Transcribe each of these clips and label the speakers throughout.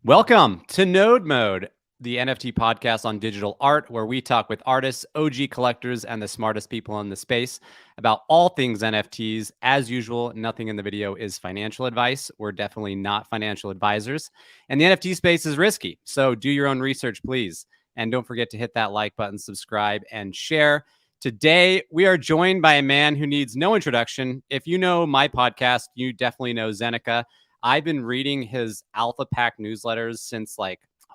Speaker 1: Welcome to Node Mode, the NFT podcast on digital art, where we talk with artists, OG collectors, and the smartest people in the space about all things NFTs. As usual, nothing in the video is financial advice. We're definitely not financial advisors. And the NFT space is risky, so do your own research, please. And don't forget to hit that like button, subscribe, and share. Today, we are joined by a man who needs no introduction. If you know my podcast, you definitely know Zeneca. I've been reading his Alpha Pack newsletters since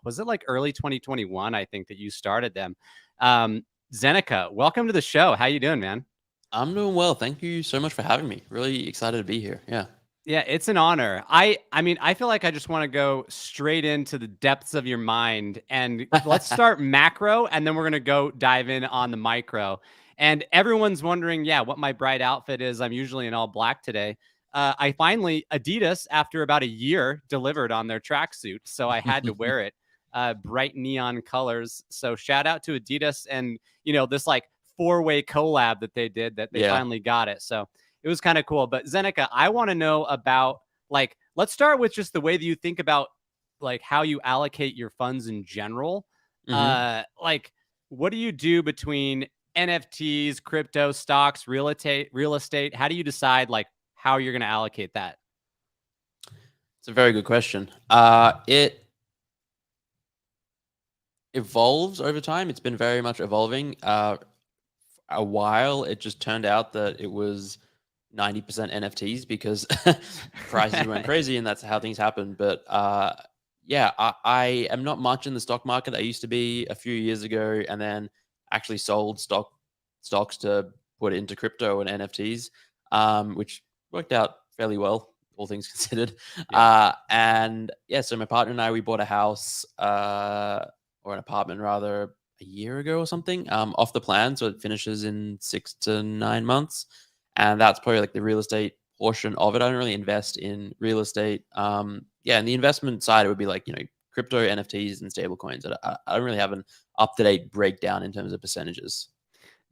Speaker 1: was it like early 2021? I think that you started them. Zeneca, welcome to the show. How you doing, man?
Speaker 2: I'm doing well. Thank you so much for having me. Really excited to be here. Yeah.
Speaker 1: Yeah, it's an honor. I mean, I feel like I just want to go straight into the depths of your mind and let's start macro and then we're going to go dive in on the micro. And everyone's wondering, yeah, what my bright outfit is. I'm usually in all black today. I finally Adidas, after about a year, delivered on their tracksuit, so I had to wear it. Bright neon colors. So shout out to Adidas and this like four-way collab that they did that they
Speaker 2: Yeah.
Speaker 1: finally got it. So it was kind of cool. But Zeneca, I want to know about let's start with just the way that you think about like how you allocate your funds in general.
Speaker 2: hmm
Speaker 1: Like what do you do between NFTs, crypto, stocks, real estate? How do you decide like how you're going to allocate that?
Speaker 2: It's a very good question. It evolves over time. It's been very much evolving. A while, it just turned out that it was 90% NFTs because prices went crazy, and that's how things happen. But yeah, I am not much in the stock market. I used to be a few years ago, and then actually sold stocks to put into crypto and NFTs, which worked out fairly well, all things considered.
Speaker 1: Yeah.
Speaker 2: And yeah, so my partner and I, we bought a house or an apartment rather a year ago or something, off the plan. So it finishes in 6 to 9 months. And that's probably like the real estate portion of it. I don't really invest in real estate. Yeah, and the investment side, it would be like, crypto, NFTs, and stable coins. I don't really have an up to date breakdown in terms of percentages.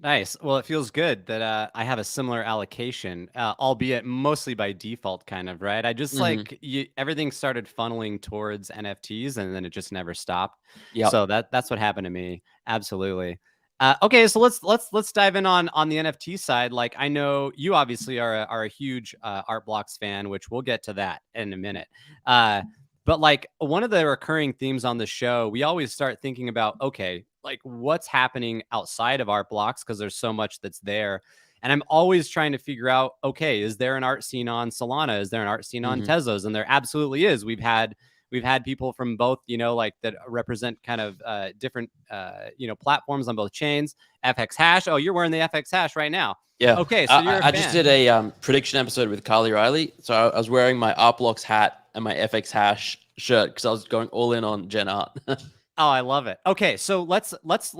Speaker 1: Nice. Well, it feels good that I have a similar allocation, albeit mostly by default, kind of, right? I just
Speaker 2: hmm
Speaker 1: everything started funneling towards NFTs, and then it just never stopped.
Speaker 2: Yep.
Speaker 1: So that's what happened to me. Absolutely. Okay, so let's dive in on the NFT side. Like, I know you obviously are a huge Art Blocks fan, which we'll get to that in a minute. But like one of the recurring themes on the show, we always start thinking about, okay, like what's happening outside of art blocks because there's so much that's there. And I'm always trying to figure out, okay, is there an art scene on Solana? Is there an art scene on
Speaker 2: hmm
Speaker 1: Tezos? And there absolutely is. We've had people from both, like that represent kind of different platforms on both chains. FX hash. Oh, you're wearing the FX hash right now.
Speaker 2: Yeah.
Speaker 1: Okay, so
Speaker 2: I,
Speaker 1: you're a
Speaker 2: I just
Speaker 1: fan.
Speaker 2: did a prediction episode with Carly Riley. So I was wearing my Art Blocks hat and my FX hash shirt because I was going all in on Gen Art.
Speaker 1: Oh, I love it. Okay, so let's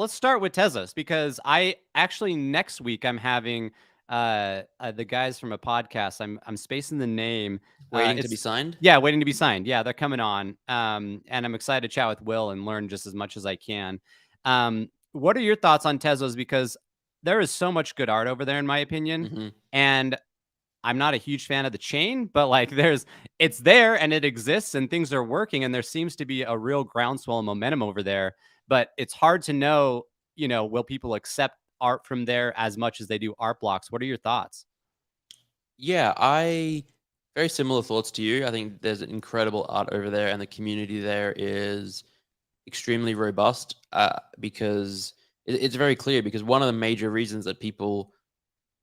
Speaker 1: start with Tezos because I actually next week I'm having the guys from a podcast. I'm spacing the name.
Speaker 2: Waiting to be
Speaker 1: It's
Speaker 2: signed.
Speaker 1: yeah, waiting to be signed. Yeah, they're coming on. And I'm excited to chat with Will and learn just as much as I can. What are your thoughts on Tezos? Because there is so much good art over there, in my opinion,
Speaker 2: hmm
Speaker 1: and I'm not a huge fan of the chain, but like it's there and it exists and things are working and there seems to be a real groundswell and momentum over there. But it's hard to know, will people accept art from there as much as they do art blocks? What are your thoughts?
Speaker 2: Yeah, I very similar thoughts to you. I think there's incredible art over there, and the community there is extremely robust. Because it's very clear. Because one of the major reasons that people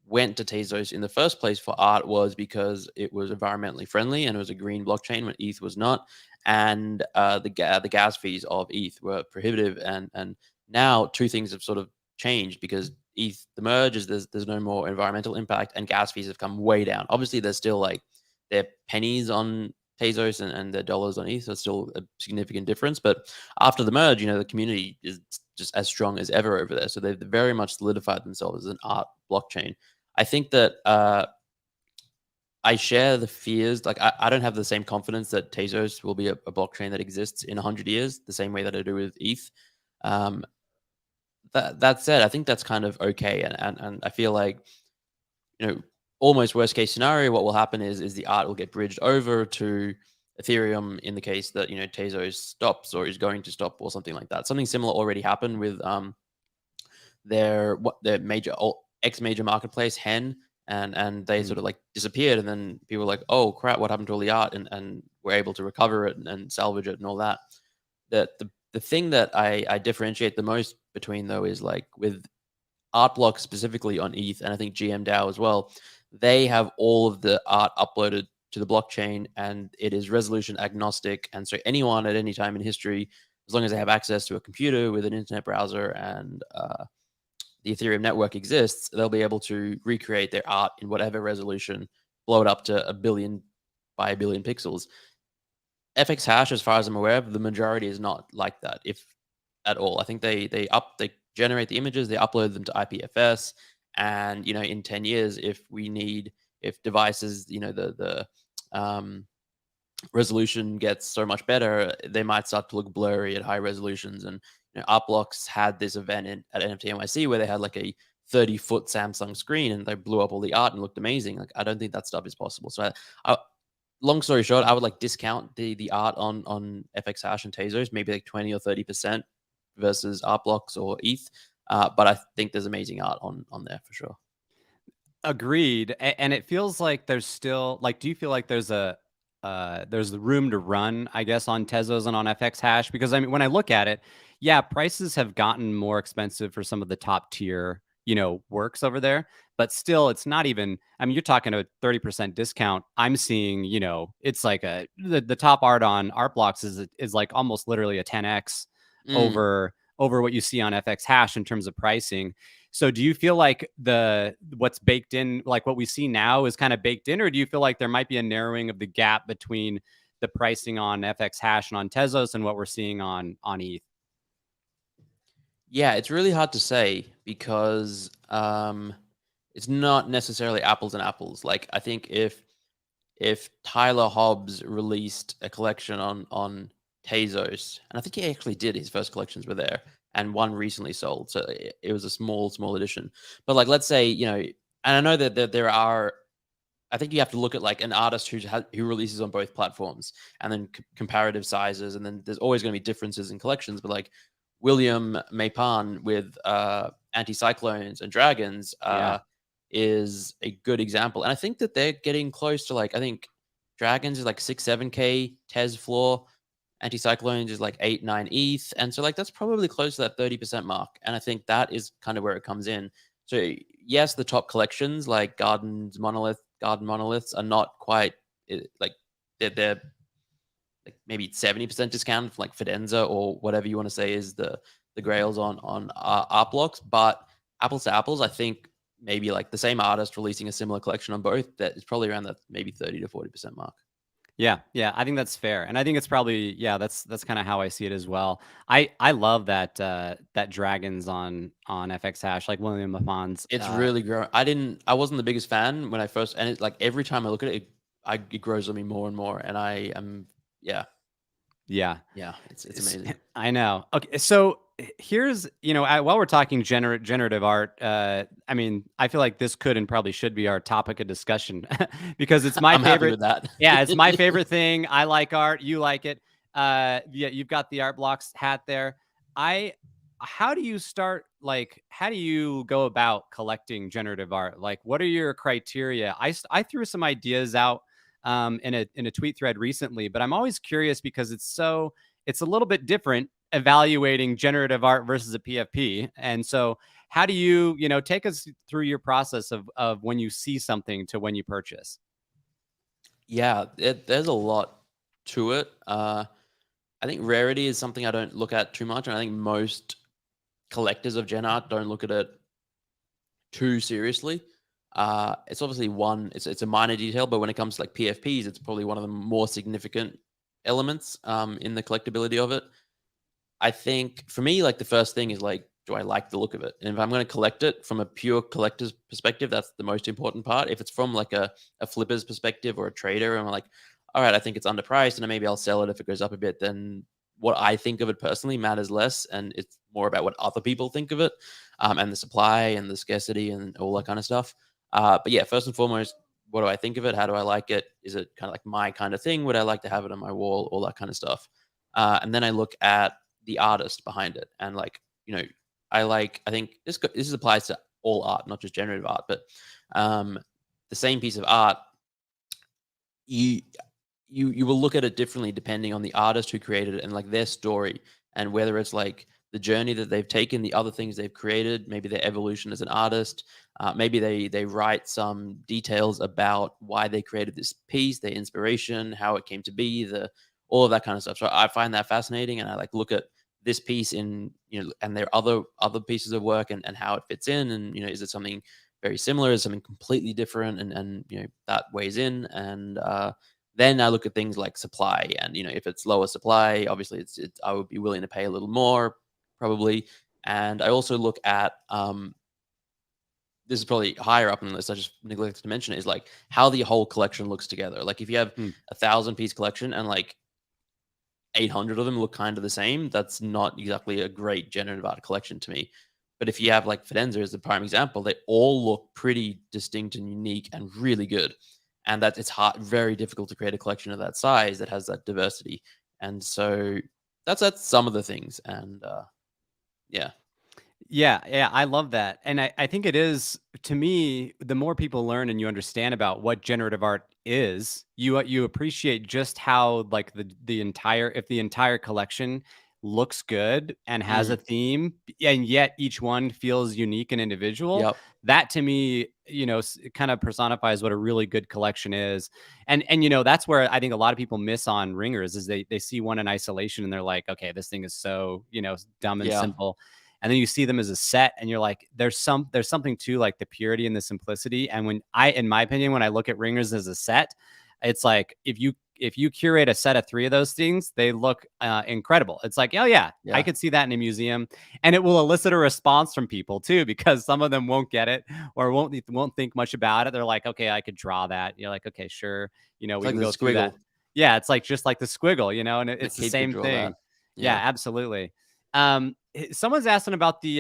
Speaker 2: went to Tezos in the first place for art was because it was environmentally friendly and it was a green blockchain when ETH was not, and the gas fees of ETH were prohibitive. And now two things have sort of changed because ETH the merge is there's no more environmental impact and gas fees have come way down. Obviously, there's still like they're pennies on Tezos and their dollars on ETH, so it's still a significant difference. But after the merge, the community is just as strong as ever over there. So they've very much solidified themselves as an art blockchain. I think that I share the fears. Like, I don't have the same confidence that Tezos will be a blockchain that exists in 100 years, the same way that I do with ETH. Um, that said, I think that's kind of okay. And I feel like, you know, almost worst case scenario, what will happen is the art will get bridged over to Ethereum in the case that Tezos stops or is going to stop or something like that. Something similar already happened with their major ex major marketplace Hen, and they
Speaker 1: Mm.
Speaker 2: sort of like disappeared, and then people were like, oh crap, what happened to all the art, and we're able to recover it and salvage it and all that. The thing that I differentiate the most between though is like with art blocks specifically on ETH, and I think GMDAO as well, they have all of the art uploaded to the blockchain, and it is resolution agnostic. And so anyone at any time in history, as long as they have access to a computer with an internet browser and the Ethereum network exists, they'll be able to recreate their art in whatever resolution, blow it up to a billion by a billion pixels. FX hash, as far as I'm aware, the majority is not like that, if at all. I think they generate the images, they upload them to IPFS, and in 10 years, if devices, the resolution gets so much better, they might start to look blurry at high resolutions. And Art Blocks had this event at NFT NYC where they had like a 30-foot Samsung screen and they blew up all the art and looked amazing. Like, I don't think that stuff is possible. So long story short, I would like discount the art on FX Hash and Tezos, maybe like 20 or 30% versus Art Blocks or ETH. But I think there's amazing art on there for sure.
Speaker 1: Agreed. And it feels like there's still like, do you feel like there's the room to run, I guess, on Tezos and on FX Hash? Because I mean, when I look at it, yeah, prices have gotten more expensive for some of the top tier, works over there, but still it's not even, I mean, you're talking a 30% discount. I'm seeing, it's like the top art on Art Blocks is like almost literally a 10x
Speaker 2: Mm.
Speaker 1: over what you see on FX Hash in terms of pricing. So do you feel like what's baked in, like what we see now is kind of baked in, or do you feel like there might be a narrowing of the gap between the pricing on FX Hash and on Tezos and what we're seeing on ETH?
Speaker 2: Yeah, it's really hard to say because it's not necessarily apples and apples. Like, I think if Tyler Hobbs released a collection on Tezos, and I think he actually did, his first collections were there, and one recently sold, so it was a small edition. But like, let's say, and I know that there are, I think you have to look at like an artist who releases on both platforms, and then comparative sizes, and then there's always going to be differences in collections. But like William Mapan with Anti-Cyclones and Dragons
Speaker 1: Yeah.
Speaker 2: is a good example, and I think that they're getting close to, like, I think Dragons is like 6-7K Tez floor, Anti-Cyclones is like 8-9 ETH, and so like that's probably close to that 30% mark, and I think that is kind of where it comes in. So yes, the top collections like Garden Monoliths are not quite like they're like maybe 70% discount for like Fidenza or whatever you want to say is the grails on art blocks. But apples to apples, I think maybe like the same artist releasing a similar collection on both, that is probably around that maybe 30 to 40% mark.
Speaker 1: Yeah, yeah, I think that's fair, and I think it's probably, yeah, that's kind of how I see it as well. I love that dragons on FX Hash, like William Lafon's.
Speaker 2: It's really growing. I wasn't the biggest fan when I first, and it's like every time I look at it, it grows on me more and more, and I am, yeah,
Speaker 1: Yeah.
Speaker 2: yeah, it's amazing.
Speaker 1: I know. Okay, so here's, while we're talking generative art, I mean, I feel like this could and probably should be our topic of discussion because it's my
Speaker 2: I'm happy
Speaker 1: favorite.
Speaker 2: with that.
Speaker 1: Yeah, it's my favorite thing. I like art. You like it. Yeah, you've got the Art Blocks hat there. I, how do you start? Like, how do you go about collecting generative art? Like, what are your criteria? I threw some ideas out in a tweet thread recently, but I'm always curious because it's a little bit different evaluating generative art versus a PFP. And so how do you, take us through your process of when you see something to when you purchase?
Speaker 2: Yeah, there's a lot to it. I think rarity is something I don't look at too much, and I think most collectors of gen art don't look at it too seriously. It's obviously it's a minor detail, but when it comes to like PFPs, it's probably one of the more significant elements in the collectability of it. I think for me, like the first thing is like, do I like the look of it? And if I'm going to collect it from a pure collector's perspective, that's the most important part. If it's from like a flipper's perspective or a trader, and I'm like, all right, I think it's underpriced, and maybe I'll sell it if it goes up a bit, then what I think of it personally matters less, and it's more about what other people think of it, and the supply and the scarcity and all that kind of stuff. But yeah, first and foremost, what do I think of it? How do I like it? Is it kind of like my kind of thing? Would I like to have it on my wall? All that kind of stuff. And then I look at the artist behind it, and like, I think this applies to all art, not just generative art, but um, the same piece of art, you you will look at it differently depending on the artist who created it and like their story, and whether it's like the journey that they've taken, the other things they've created, maybe their evolution as an artist. Maybe they write some details about why they created this piece, their inspiration, how it came to be, the all of that kind of stuff. So I find that fascinating, and I like look at this piece in, and their other pieces of work, and how it fits in, and is it something very similar, is something completely different, and that weighs in. And then I look at things like supply, and if it's lower supply, obviously it's I would be willing to pay a little more, probably. And I also look at this is probably higher up in the list. I just neglected to mention it, is like how the whole collection looks together. Like if you have
Speaker 1: Hmm.
Speaker 2: 1,000 piece collection and like 800 of them look kind of the same, that's not exactly a great generative art collection to me. But if you have like Fidenza as the prime example, they all look pretty distinct and unique and really good. And that it's hard, very difficult to create a collection of that size that has that diversity. And so that's some of the things. And yeah.
Speaker 1: Yeah, yeah, I love that. And I think it is, to me, the more people learn and you understand about what generative art is, you appreciate just how like the entire, if the entire collection looks good and has a
Speaker 2: Mm,
Speaker 1: theme, and yet each one feels unique and individual,
Speaker 2: yep.
Speaker 1: that to me, it kind of personifies what a really good collection is. And that's where I think a lot of people miss on ringers, is they see one in isolation and they're like, okay, this thing is so, dumb and
Speaker 2: Yeah.
Speaker 1: simple, and then you see them as a set and you're like, there's something to like the purity and the simplicity. And when in my opinion, when I look at ringers as a set, it's like if you curate a set of 3 of those things, they look incredible. It's like, oh yeah, I
Speaker 2: Yeah.
Speaker 1: could see that in a museum, and it will elicit a response from people too, because some of them won't get it or won't think much about it. They're like, okay, I could draw that. You're like, okay, sure,
Speaker 2: It's
Speaker 1: we
Speaker 2: like
Speaker 1: can
Speaker 2: the
Speaker 1: go through that.
Speaker 2: squiggle.
Speaker 1: Yeah, it's like just like the squiggle, and
Speaker 2: The
Speaker 1: it's the
Speaker 2: kid could
Speaker 1: same
Speaker 2: draw that.
Speaker 1: thing. Yeah,
Speaker 2: Yeah.
Speaker 1: absolutely. Someone's asking about the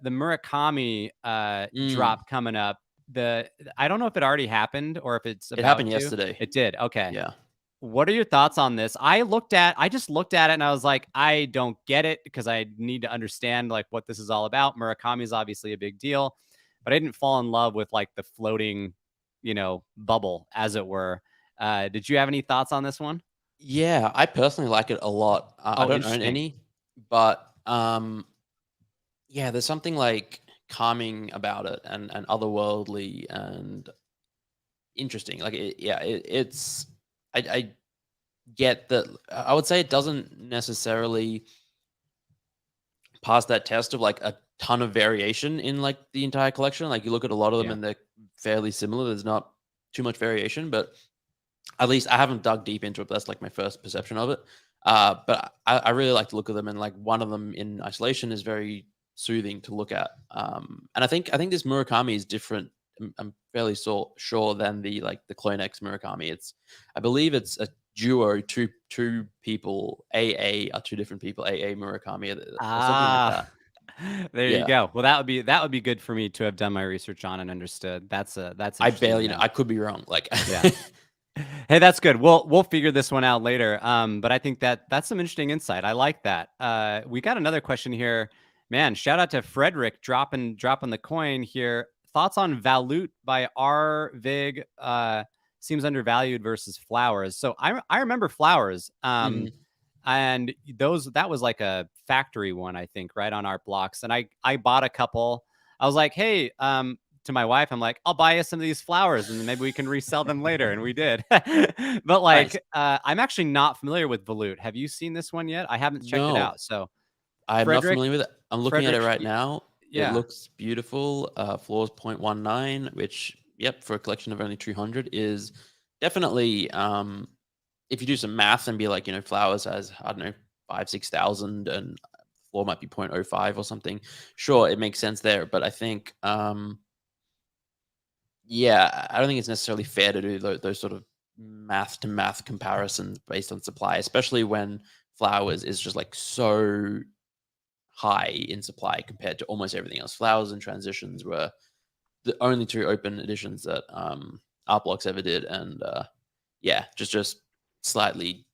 Speaker 1: Murakami
Speaker 2: Mm.
Speaker 1: drop coming up. I don't know if it already happened or if it's
Speaker 2: It
Speaker 1: about
Speaker 2: happened
Speaker 1: to.
Speaker 2: yesterday.
Speaker 1: It did. Okay.
Speaker 2: Yeah.
Speaker 1: What are your thoughts on this? I just looked at it and I was like, I don't get it, because I need to understand like what this is all about. Murakami is obviously a big deal, but I didn't fall in love with like the floating, bubble, as it were. Did you have any thoughts on this one?
Speaker 2: Yeah, I personally like it a lot. I
Speaker 1: Oh,
Speaker 2: don't own
Speaker 1: interesting.
Speaker 2: any, but yeah, there's something like calming about it, and otherworldly and interesting. Like it's I get that. I would say it doesn't necessarily pass that test of like a ton of variation in like the entire collection. Like you look at a lot of them
Speaker 1: Yeah.
Speaker 2: and they're fairly similar. There's not too much variation, but at least I haven't dug deep into it. But that's like my first perception of it. But I really like to look at them, and like one of them in isolation is very soothing to look at. And I think this Murakami is different. I'm fairly sure than the Clonex Murakami. I believe it's a duo, two people. AA are two different people. AA Murakami or something like
Speaker 1: Ah,
Speaker 2: that.
Speaker 1: there you
Speaker 2: Yeah,
Speaker 1: go. Well, that would be good for me to have done my research on and understood. That's
Speaker 2: I
Speaker 1: interesting to
Speaker 2: barely know.
Speaker 1: know.
Speaker 2: I could be wrong. Like,
Speaker 1: Yeah. Hey, that's good. We'll figure this one out later. But I think that's some interesting insight. I like that. We got another question here. Man, shout out to Frederick dropping the coin here. Thoughts on Valute by R Vig? Seems undervalued versus Flowers. So I remember Flowers.
Speaker 2: mhm.
Speaker 1: And that was like a factory one, I think, right on Art Blocks. And I bought a couple. I was like, hey, to my wife, I'm like, I'll buy you some of these flowers and then maybe we can resell them later. And we did. But
Speaker 2: Nice.
Speaker 1: like, I'm actually not familiar with Volute. Have you seen this one yet? I haven't checked it
Speaker 2: No,
Speaker 1: out. So
Speaker 2: I am not
Speaker 1: Frederick,
Speaker 2: familiar with it. I'm looking at it
Speaker 1: Frederick,
Speaker 2: right now. It
Speaker 1: yeah.
Speaker 2: looks beautiful. Floors 0.19, which, yep, for a collection of only 200 is definitely, if you do some math and be like, flowers has, I don't know, 5, 6,000, and floor might be 0.05 or something. Sure, it makes sense there. But I think, yeah, I don't think it's necessarily fair to do those sort of math to math comparisons based on supply, especially when flowers is just like so high in supply compared to almost everything else. Flowers and transitions were the only two open editions that art blocks ever did, and yeah, just slightly,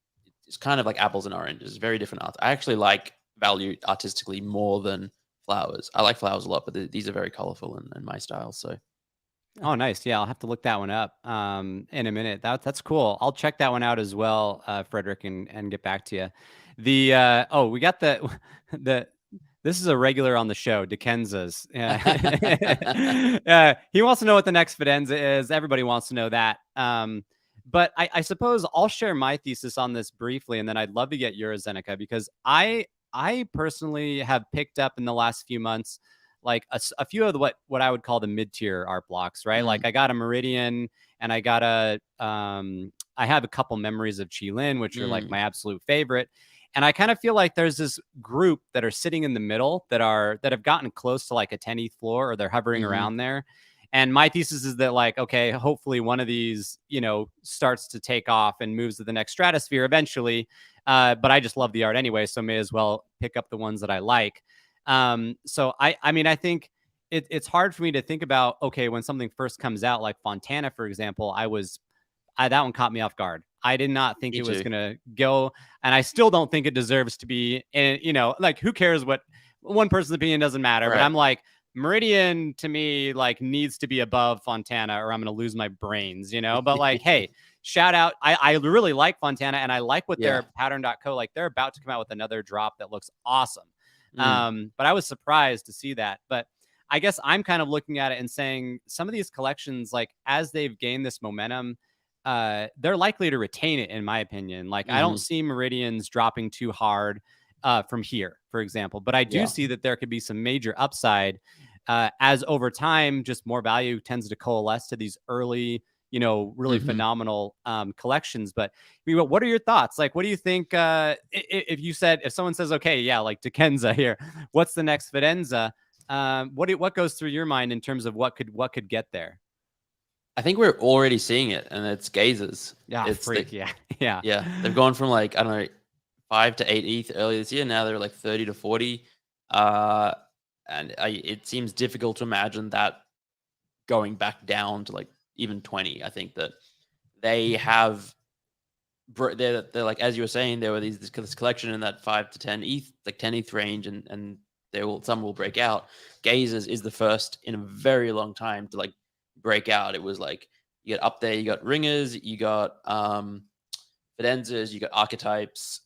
Speaker 2: it's kind of like apples and oranges, very different art. I actually like value artistically more than flowers. I like flowers a lot, but these are very colorful and my style. So yeah.
Speaker 1: Oh, nice. Yeah, I'll have to look that one up in a minute. That's cool. I'll check that one out as well, Frederick, and get back to you. The we got the the this is a regular on the show, Dickenza's. He wants to know what the next Fidenza is. Everybody wants to know that. But I suppose I'll share my thesis on this briefly, and then I'd love to get yours, Zeneca, because I personally have picked up in the last few months like a few of the what I would call the mid-tier art blocks, right? Like
Speaker 2: Mm,
Speaker 1: I got a Meridian and I got I have a couple memories of Qilin, which are like
Speaker 2: mm,
Speaker 1: my absolute favorite. And I kind of feel like there's this group that are sitting in the middle that have gotten close to like a 10 ETH floor, or they're hovering
Speaker 2: mm-hmm.
Speaker 1: around there. And my thesis is that, like, okay, hopefully one of these, starts to take off and moves to the next stratosphere eventually. But I just love the art anyway, so may as well pick up the ones that I like. So I mean, I think it's hard for me to think about, okay, when something first comes out, like Fontana, for example, that one caught me off guard. I did not think
Speaker 2: Me
Speaker 1: it was
Speaker 2: too.
Speaker 1: going to go, and I still don't think it deserves to be. And like, who cares what one person's opinion, doesn't matter. But
Speaker 2: Right.
Speaker 1: I'm like, Meridian to me like needs to be above Fontana, or I'm going to lose my brains. But like, hey, shout out! I really like Fontana, and I like what
Speaker 2: Yeah.
Speaker 1: their Pattern.co, like they're about to come out with another drop that looks awesome.
Speaker 2: Mm,
Speaker 1: But I was surprised to see that. But I guess I'm kind of looking at it and saying some of these collections, like as they've gained this momentum, they're likely to retain it, in my opinion. Like I don't
Speaker 2: mm-hmm.
Speaker 1: see Meridians dropping too hard from here, for example. But I do
Speaker 2: Yeah.
Speaker 1: see that there could be some major upside as over time, just more value tends to coalesce to these early, really
Speaker 2: Mm-hmm.
Speaker 1: phenomenal collections. But what are your thoughts? Like, what do you think? If someone says, okay, yeah, like Dickenza here, what's the next Fidenza? What goes through your mind in terms of what could get there?
Speaker 2: I think we're already seeing it, and it's gazers.
Speaker 1: Yeah,
Speaker 2: It's the
Speaker 1: freak, yeah, yeah.
Speaker 2: Yeah, they've gone from like, I don't know, 5 to 8 ETH earlier this year. Now they're like 30 to 40. Uh, and it seems difficult to imagine that going back down to like even 20. I think that they have, they're like, as you were saying, there were this collection in that 5 to 10 ETH, like 10 ETH range, and some will break out. Gazers is the first in a very long time to like break out. It was like, you get up there, you got ringers, you got Fidenzas, you got archetypes,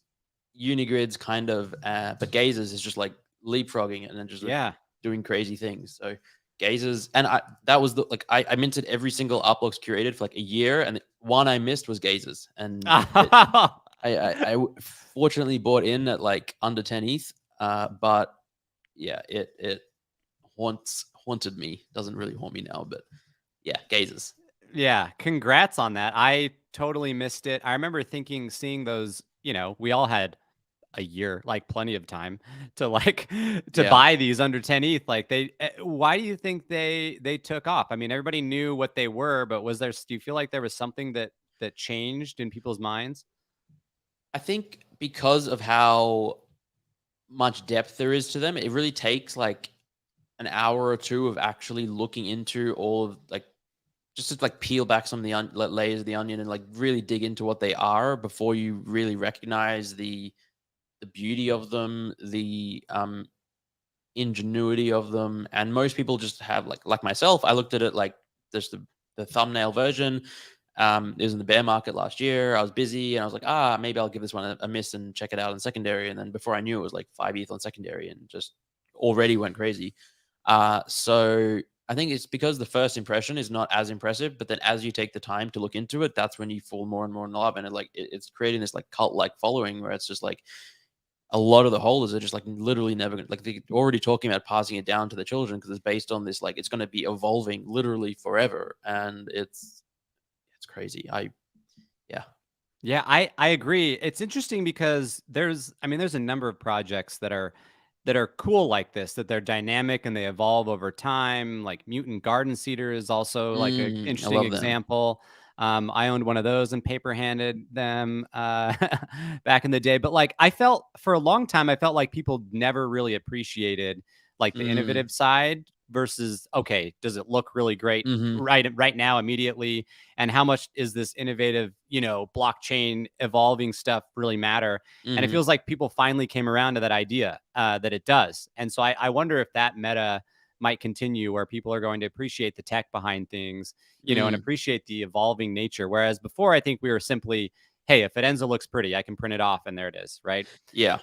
Speaker 2: unigrids kind of, but gazers is just like leapfrogging and then just like
Speaker 1: Yeah.
Speaker 2: doing crazy things. So gazers, and that was I minted every single art blocks curated for like a year, and one I missed was gazers, and I fortunately bought in at like under 10 ETH, but yeah, it haunted me. Doesn't really haunt me now, but yeah, gazers.
Speaker 1: Yeah, congrats on that. I totally missed it. I remember seeing those, we all had a year, like plenty of time to to
Speaker 2: Yeah.
Speaker 1: buy these under 10 ETH. Like why do you think they took off? I mean, everybody knew what they were, but do you feel like there was something that changed in people's minds?
Speaker 2: I think because of how much depth there is to them, it really takes like an hour or two of actually looking into all of like, just to like peel back some of the layers of the onion and like really dig into what they are before you really recognize the beauty of them, the ingenuity of them. And most people just have like myself, I looked at it like just the thumbnail version. It was in the bear market last year. I was busy and I was like, maybe I'll give this one a miss and check it out on secondary. And then before I knew it was like 5 ETH on secondary and just already went crazy. So I think it's because the first impression is not as impressive, but then as you take the time to look into it, that's when you fall more and more in love. And it's creating this like cult like following where it's just like a lot of the holders are just like literally never gonna, like, they're already talking about passing it down to the children because it's based on this, like, it's going to be evolving literally forever. And it's crazy. Yeah.
Speaker 1: Yeah, I agree. It's interesting because there's a number of projects that are cool like this, that they're dynamic and they evolve over time. Like Mutant Garden Cedar is also like an
Speaker 2: I
Speaker 1: interesting
Speaker 2: love them.
Speaker 1: example. I owned one of those and paper handed them back in the day. But like I felt for a long time, I felt like people never really appreciated like the
Speaker 2: Mm,
Speaker 1: innovative side. versus, okay, does it look really great
Speaker 2: Mm-hmm.
Speaker 1: right now immediately, and how much is this innovative, blockchain evolving stuff really matter? And it
Speaker 2: Mm-hmm.
Speaker 1: feels like people finally came around to that idea, that it does. And so I wonder if that meta might continue, where people are going to appreciate the tech behind things, and
Speaker 2: Mm.
Speaker 1: appreciate the evolving nature. Whereas before, I think we were simply, hey, if it ends up looks pretty, I can print it off and there it is, right?
Speaker 2: Yeah,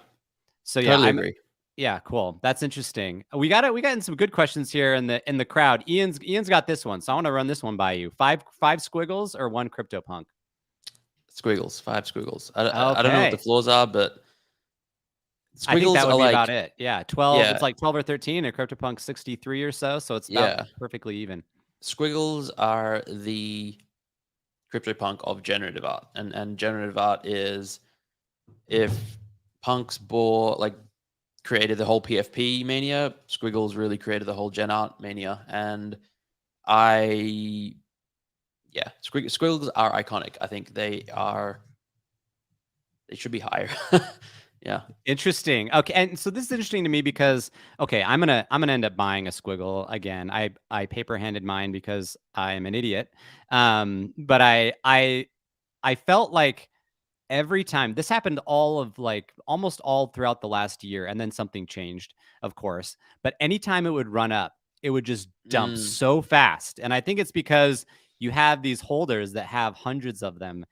Speaker 1: So yeah,
Speaker 2: totally
Speaker 1: I'm
Speaker 2: agree.
Speaker 1: yeah, cool. That's interesting. We got in some good questions here in the crowd. Ian's got this one, so I want to run this one by you. Five squiggles or one CryptoPunk?
Speaker 2: Squiggles, 5 squiggles. I don't know what the
Speaker 1: Okay.
Speaker 2: flaws are, but
Speaker 1: I think
Speaker 2: squiggles
Speaker 1: that
Speaker 2: are
Speaker 1: would be about
Speaker 2: like,
Speaker 1: it. Yeah, 12.
Speaker 2: yeah,
Speaker 1: It's like 12 or 13, and CryptoPunk 63 or so. So it's about
Speaker 2: yeah.
Speaker 1: perfectly even.
Speaker 2: Squiggles are the CryptoPunk of generative art, and generative art is if punks bore like created the whole PFP mania, Squiggles really created the whole gen art mania, and I yeah, squiggles are iconic. I think they should be higher. Yeah.
Speaker 1: Interesting. Okay, and so this is interesting to me because, okay, I'm gonna end up buying a squiggle again. I paper handed mine because I'm an idiot. But I felt like every time this happened, all of like almost all throughout the last year, and then something changed, of course. But anytime it would run up, it would just dump
Speaker 2: Mm,
Speaker 1: so fast. And I think it's because you have these holders that have hundreds of them.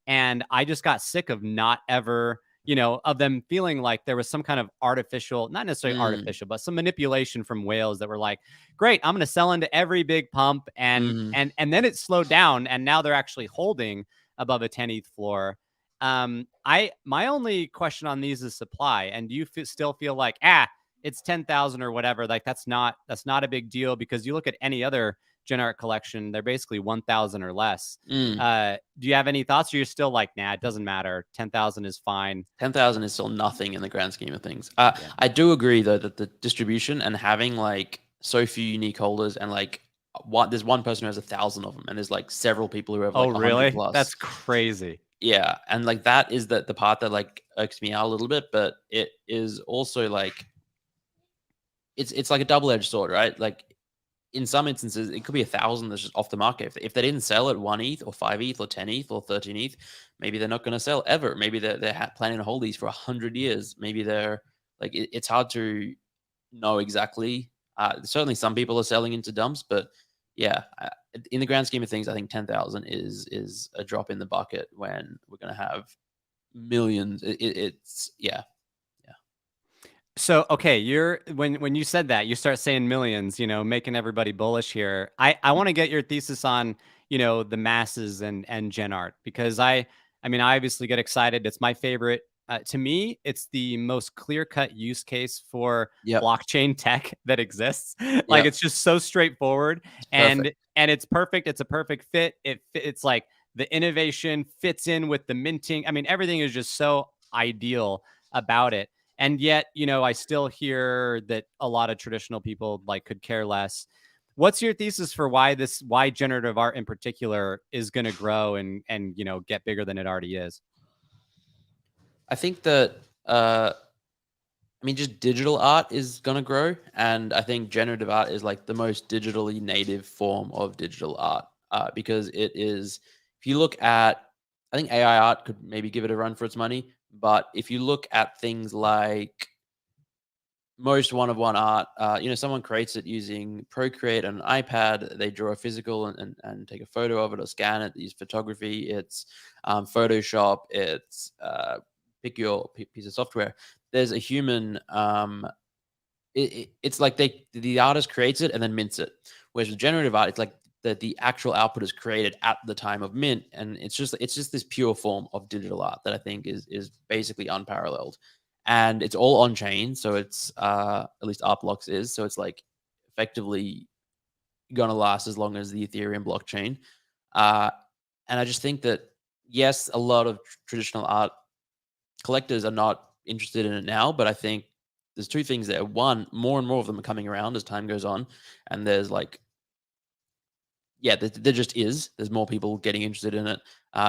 Speaker 1: And I just got sick of not ever, of them feeling like there was some kind of artificial, not necessarily
Speaker 2: mm,
Speaker 1: artificial, but some manipulation from whales that were like, great, I'm going to sell into every big pump. And,
Speaker 2: mhm.
Speaker 1: and then it slowed down. And now they're actually holding above a 10 ETH floor. I my only question on these is supply. And do you still feel like, it's 10,000 or whatever? Like that's not a big deal, because you look at any other generic collection, they're basically 1,000 or less.
Speaker 2: Mm.
Speaker 1: Do you have any thoughts, or you're still like, nah, it doesn't matter, 10,000 is fine?
Speaker 2: 10,000 is still nothing in the grand scheme of things.
Speaker 1: Yeah.
Speaker 2: I do agree though that the distribution and having like so few unique holders and like there's one person who has 1,000 of them, and there's like several people who have
Speaker 1: Oh,
Speaker 2: like 100
Speaker 1: really?
Speaker 2: plus.
Speaker 1: That's crazy.
Speaker 2: Yeah, and like that is the part that like irks me out a little bit, but it is also like it's like a double edged sword, right? Like in some instances, it could be 1,000 that's just off the market. If they didn't sell at 1 ETH or 5 ETH or 10 ETH or 13 ETH, maybe they're not going to sell ever. Maybe they're planning to hold these for 100 years. Maybe they're like it's hard to know exactly. Certainly, some people are selling into dumps, but yeah, in the grand scheme of things, I think 10,000 is a drop in the bucket when we're going to have millions. It's yeah, yeah,
Speaker 1: So, okay, you're when you said that, you start saying millions, making everybody bullish here. I want to get your thesis on, the masses and gen art, because I mean, I obviously get excited. It's my favorite. To me, it's the most clear-cut use case for
Speaker 2: yep,
Speaker 1: blockchain tech that exists. Like,
Speaker 2: yep,
Speaker 1: it's just so straightforward,
Speaker 2: it's perfect.
Speaker 1: and it's perfect. It's a perfect fit. It's like the innovation fits in with the minting. I mean, everything is just so ideal about it. And yet, I still hear that a lot of traditional people like could care less. What's your thesis for why generative art in particular is going to grow and get bigger than it already is?
Speaker 2: I think that I mean, just digital art is gonna grow, and I think generative art is like the most digitally native form of digital art because it is. If you look at, I think AI art could maybe give it a run for its money, but if you look at things like most one of one art, someone creates it using Procreate on an iPad. They draw a physical and take a photo of it or scan it. They use photography. It's Photoshop. It's pick your piece of software. There's a human. It's like the artist creates it and then mints it. Whereas with generative art, it's like the actual output is created at the time of mint, and it's just this pure form of digital art that I think is basically unparalleled, and it's all on chain. So it's at least Art Blocks is, so it's like effectively gonna last as long as the Ethereum blockchain. Uh, and I just think that yes, a lot of traditional art collectors are not interested in it now, but I think there's two things there. One, more and more of them are coming around as time goes on, and there's like, yeah, there just is. There's more people getting interested in it.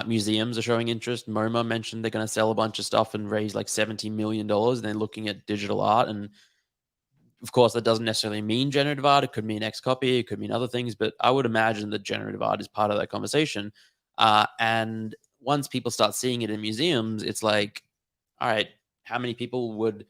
Speaker 2: Museums are showing interest. MoMA mentioned they're going to sell a bunch of stuff and raise like $70 million, and they're looking at digital art. And Of course, that doesn't necessarily mean generative art. It could mean X copy, it could mean other things, but I would imagine that generative art is part of that conversation. And once people start seeing it in museums, it's like, all right, how many people would,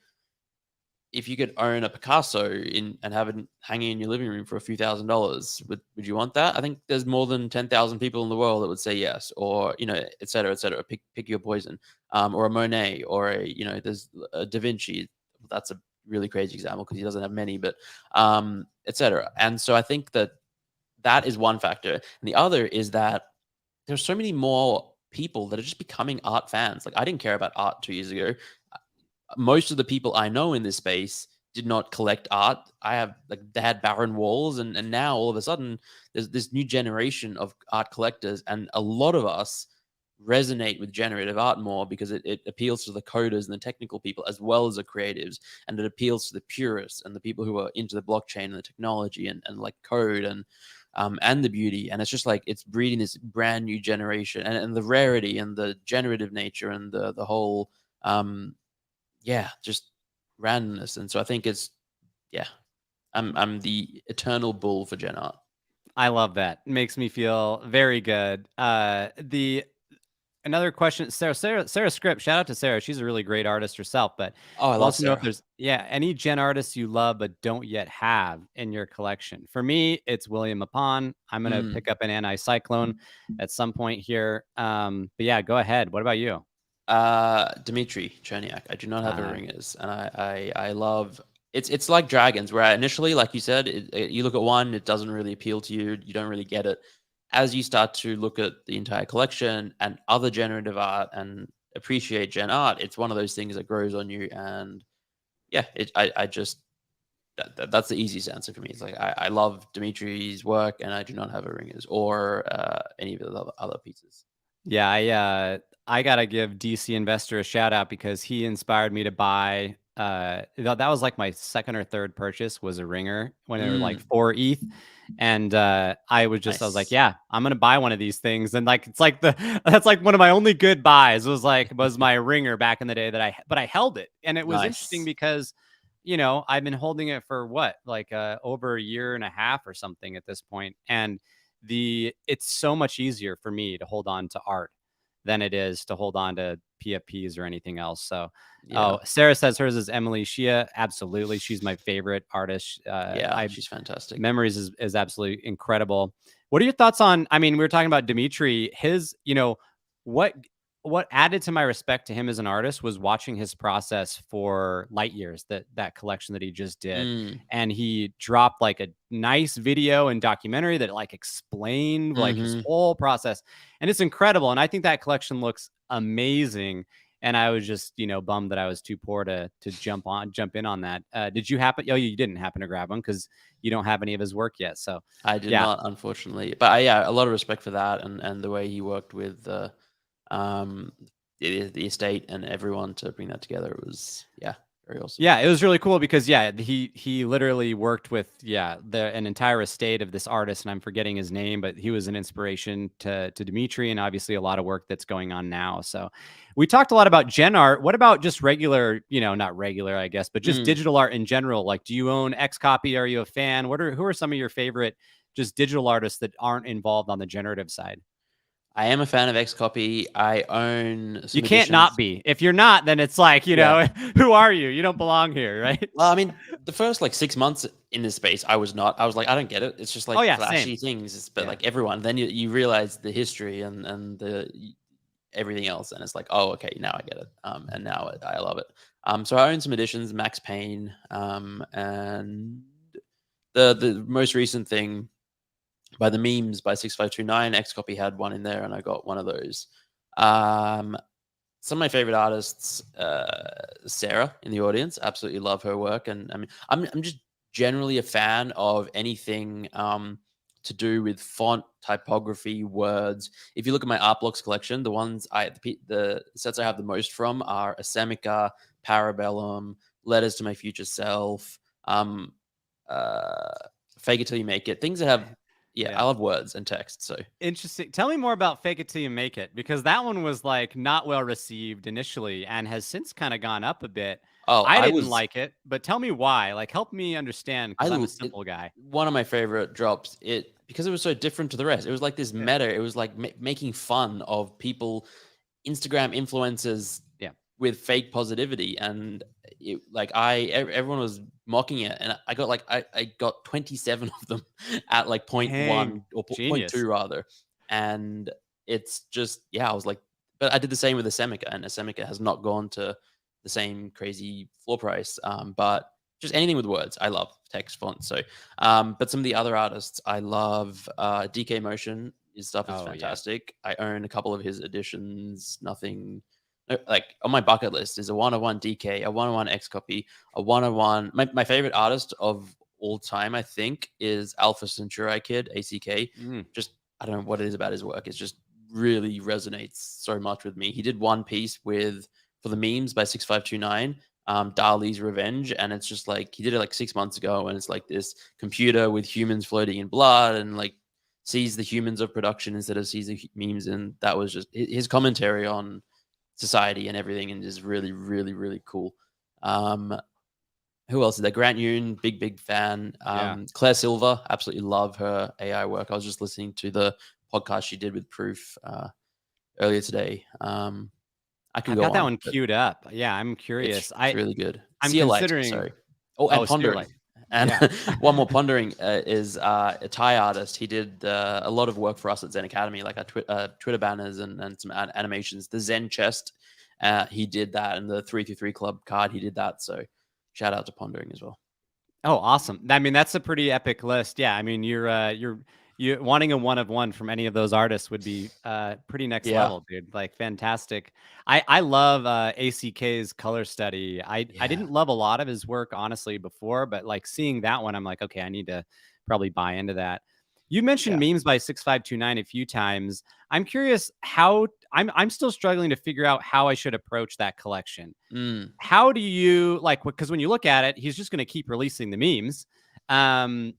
Speaker 2: if you could own a Picasso in and have it hanging in your living room for a few $1,000s, would you want that? I think there's more than 10,000 people in the world that would say yes, or et cetera, et cetera. Pick your poison, or a Monet, or there's a Da Vinci. That's a really crazy example because he doesn't have many, but et cetera. And so I think that is one factor, and the other is that there's so many more people that are just becoming art fans. Like I didn't care about art 2 years ago. Most of the people I know in this space did not collect art. I have like they had barren walls, and now all of a sudden there's this new generation of art collectors, and a lot of us resonate with generative art more because it appeals to the coders and the technical people as well as the creatives, and it appeals to the purists and the people who are into the blockchain and the technology and like code and the beauty. And it's just like it's breeding this brand new generation, and the rarity and the generative nature and the whole yeah, just randomness. And so I think it's yeah, I'm the eternal bull for Gen Art.
Speaker 1: I love that. Makes me feel very good. The Another question, Sarah Script. Shout out to Sarah. She's a really great artist herself. But
Speaker 2: Oh, I love
Speaker 1: wants to know if
Speaker 2: Sarah.
Speaker 1: there's any Gen artists you love but don't yet have in your collection. For me, it's William Apon. I'm gonna
Speaker 2: Mm.
Speaker 1: pick up an Anti-Cyclone at some point here. But yeah, go ahead. What about you?
Speaker 2: Dmitry Cherniak. I do not have a
Speaker 1: Uh,
Speaker 2: ringers, and I love it's like dragons, where initially, like you said, you look at one, it doesn't really appeal to you, you don't really get it. As you start to look at the entire collection and other generative art and appreciate gen art, it's one of those things that grows on you. And yeah, I just that's the easiest answer for me. It's like I love Dimitri's work, and I do not have a ringers or any of the other pieces.
Speaker 1: Yeah, I gotta give DC Investor a shout out because he inspired me to buy. That was like my second or third purchase was a ringer when they were like
Speaker 2: Mm,
Speaker 1: 4 ETH, and I was like,
Speaker 2: nice.
Speaker 1: yeah, I'm gonna buy one of these things, and like it's like the that's like one of my only good buys was my ringer back in the day but I held it, and it was interesting
Speaker 2: Nice.
Speaker 1: because I've been holding it for what like over a year and a half or something at this point, and it's so much easier for me to hold on to art than it is to hold on to PFPs or anything else. So,
Speaker 2: Yeah.
Speaker 1: oh, Sarah says hers is Emily Shia. Absolutely, she's my favorite artist.
Speaker 2: Yeah,
Speaker 1: I
Speaker 2: she's fantastic.
Speaker 1: Memories is absolutely incredible. What are your thoughts on? I mean, we were talking about Dimitri. What what added to my respect to him as an artist was watching his process for Light Years, that collection that he just did,
Speaker 2: Mm,
Speaker 1: and he dropped like a nice video and documentary that like explained like his
Speaker 2: mhm.
Speaker 1: whole process, and it's incredible. And I think that collection looks amazing. And I was just bummed that I was too poor to jump in on that. Did you happen? Oh, you didn't happen to grab one because you don't have any of his work yet. So
Speaker 2: I did
Speaker 1: yeah,
Speaker 2: not, unfortunately, but yeah, a lot of respect for that and the way he worked with um, the estate and everyone to bring that together. It was, yeah, very awesome.
Speaker 1: yeah, it was really cool because he literally worked with an entire estate of this artist, and I'm forgetting his name, but he was an inspiration to Dimitri, and obviously a lot of work that's going on now. So we talked a lot about gen art. What about just regular, not regular, I guess, but just
Speaker 2: Mm.
Speaker 1: digital art in general? Like, do you own X copy? Are you a fan? Who are some of your favorite just digital artists that aren't involved on the generative side?
Speaker 2: I am a fan of Xcopy. I own
Speaker 1: You
Speaker 2: some
Speaker 1: can't not
Speaker 2: editions.
Speaker 1: be. If you're not, then it's like,
Speaker 2: Yeah.
Speaker 1: who are you? You don't belong here, right?
Speaker 2: Well, I mean, the first like 6 months in this space, I was not. I was like, I don't get it. It's just
Speaker 1: Oh
Speaker 2: like
Speaker 1: yeah,
Speaker 2: flashy
Speaker 1: same.
Speaker 2: things. But
Speaker 1: Yeah.
Speaker 2: like everyone, then you realize the history and everything else, and it's like, oh, okay, now I get it. And now I love it. So I own some editions, Max Payne, and the most recent thing by the memes by 6529, Xcopy had one in there, and I got one of those. Um, some of my favorite artists, Sarah in the audience, absolutely love her work, and I mean, I'm just generally a fan of anything to do with font, typography, words. If you look at my art blocks collection, the sets I have the most from are a Zeneca, Parabellum, Letters to My Future Self, um, uh, Fake It Till You Make It, things that have Yeah, I
Speaker 1: Yeah.
Speaker 2: love words and text. So
Speaker 1: Interesting. Tell me more about Fake It Till You Make It, because that one was like not well received initially and has since kind of gone up a bit.
Speaker 2: oh,
Speaker 1: I
Speaker 2: I
Speaker 1: didn't
Speaker 2: was
Speaker 1: like it, but tell me why. Like, help me understand
Speaker 2: I
Speaker 1: because I'm a
Speaker 2: it,
Speaker 1: simple guy.
Speaker 2: one of my favorite drops. It because it was so different to the rest. It was like this
Speaker 1: Yeah.
Speaker 2: meta. It was like making fun of people, Instagram influencers
Speaker 1: Yeah.
Speaker 2: with fake positivity, and everyone was mocking it, and I got I got 27 of them at like point
Speaker 1: Dang.
Speaker 2: one or point
Speaker 1: Genius.
Speaker 2: two rather, and it's just I was like, but I did the same with the Seneca, and the Seneca has not gone to the same crazy floor price, but just anything with words, I love text fonts. So, but some of the other artists I love, DK Motion. His stuff is
Speaker 1: Oh, yeah.
Speaker 2: fantastic. I own a couple of his editions. Nothing like on my bucket list is a 101 DK, a 101 X copy, a 101. My favorite artist of all time, I think, is Alpha Centauri Kid, ACK.
Speaker 1: Mm.
Speaker 2: Just I don't know what it is about his work. It's just really resonates so much with me. He did one piece with for the memes by 6529, Dali's Revenge, and it's just like he did it like 6 months ago, and it's like this computer with humans floating in blood and like sees the humans of production instead of sees the memes, and that was just his commentary on society and everything, and is really, really, really cool. Um, who else is there? Grant Yoon, big fan.
Speaker 1: Yeah.
Speaker 2: Claire Silver, absolutely love her AI work. I was just listening to the podcast she did with Proof earlier today. I can
Speaker 1: I've
Speaker 2: go
Speaker 1: got that
Speaker 2: on,
Speaker 1: one
Speaker 2: but
Speaker 1: queued up. Yeah, I'm curious.
Speaker 2: it's really good.
Speaker 1: I'm
Speaker 2: See a light,
Speaker 1: considering.
Speaker 2: sorry. Oh, and
Speaker 1: Oh,
Speaker 2: pondering.
Speaker 1: Steerlight.
Speaker 2: And
Speaker 1: Yeah.
Speaker 2: one more pondering is a Thai artist. He did a lot of work for us at Zen Academy, like our Twitter banners and some animations. The Zen chest, he did that, and the 333 Club card, he did that. So shout out to pondering as well.
Speaker 1: Oh, awesome. I mean, that's a pretty epic list. Yeah, I mean, you wanting a one of one from any of those artists would be pretty next
Speaker 2: Yeah,
Speaker 1: level, dude. Like fantastic. I love ACK's color study. I
Speaker 2: yeah,
Speaker 1: didn't love a lot of his work honestly before, but like seeing that one, I'm like, okay, I need to probably buy into that. You mentioned
Speaker 2: yeah.
Speaker 1: memes by 6529 a few times. I'm curious how I'm still struggling to figure out how I should approach that collection.
Speaker 2: Mm,
Speaker 1: How do you like, because when you look at it, he's just going to keep releasing the memes. Um,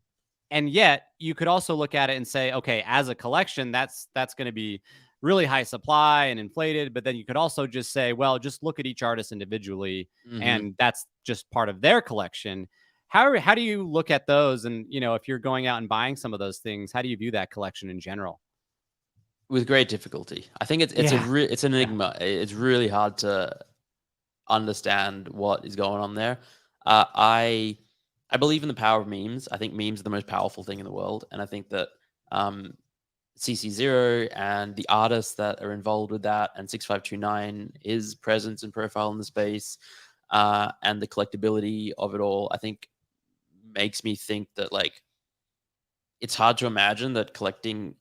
Speaker 1: and yet you could also look at it and say, okay, as a collection, that's going to be really high supply and inflated. But then you could also just say, well, just look at each artist individually,
Speaker 2: hmm.
Speaker 1: and that's just part of their collection. How do you look at those? And if you're going out and buying some of those things, how do you view that collection in general?
Speaker 2: With great difficulty. I think
Speaker 1: Yeah.
Speaker 2: it's an
Speaker 1: Yeah.
Speaker 2: enigma. It's really hard to understand what is going on there. I believe in the power of memes. I think memes are the most powerful thing in the world, and I think that um, CC0 and the artists that are involved with that, and 6529, his presence and profile in the space, and the collectability of it all, I think makes me think that like it's hard to imagine that collecting